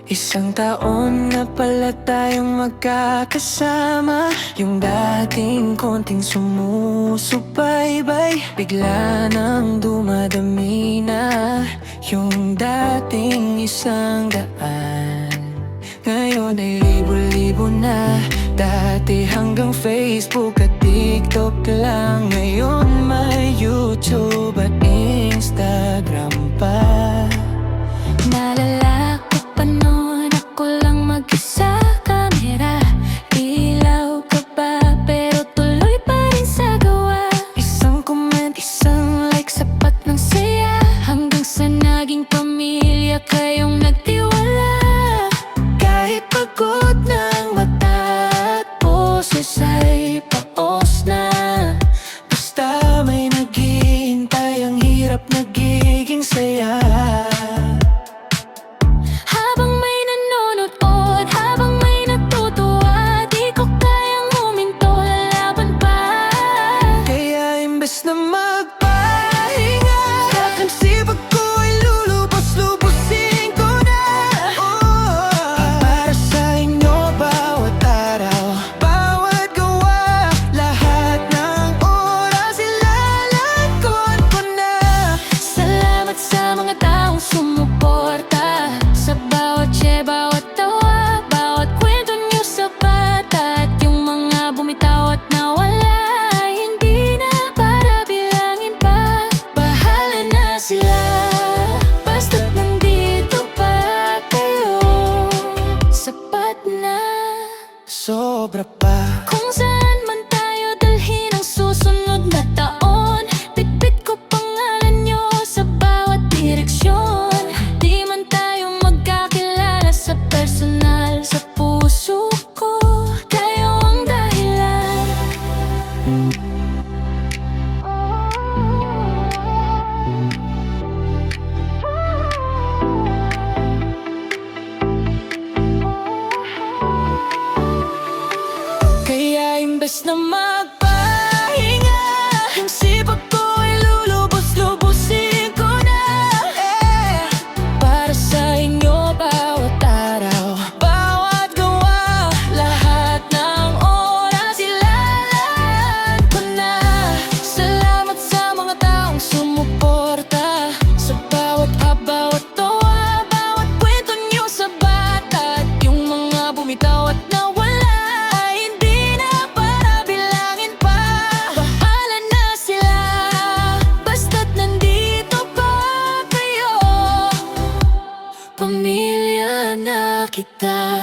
Isang taon na pala tayong magkakasama. Yung dating konting sumusubaybay, bigla nang dumadami na. Yung dating 100, ngayon ay libo-libo na. Dati hanggang Facebook at TikTok lang, ngayon may YouTube at Instagram pa. Naalala ko pa noon, ako lang mag-isa. Kamera, ilaw ka ba? Pero tuloy pa rin sa gawa. Isang comment, isang like, sapat ng saya. Hanggang sa naging pamilya kayong nagtiwala. Kahit pagod ng mata at boses ay paos na. Basta may naghihintay, ang hirap nagiging saya. Habang may nanonood, habang may natutuwa, di ko kayang huminto, lalaban pa. Kaya imbes na magpahinga, ang sipag ko ay lulubos-lubusin ko na. Para sa inyo bawat araw, bawat gawa, lahat ng oras ilalagkon ko na. Salamat sa mga taong sumuporta, sa bawat share, bawat tawa, bawat kwento niyo sa bata. At yung mga bumitaw at nawala, hindi na para bilangin pa. Bahala na sila, basta't nandito pa kayo. Sapat na. Sobra pa. Kung saan man tayo dalhin ang susunod na taon, bitbit ko pangalan nyo sa bawat direksyon. Di man tayo magkakilala sa personal, sa puso ko kayo ang dahilan. Kaya imbes na magpahinga, yung sipag ko ay lulubos-lubusin ko na. Para sa inyo bawat araw, bawat gawa, lahat ng oras ilalaan ko na. Salamat sa mga taong sumuporta, sa bawat bawat tawa, bawat kwento niyo sa bata. At yung mga bumitaw at nawala, hindi na para bilangin pa. Bahala na sila, basta't nandito pa kayo. Pamilya na kita.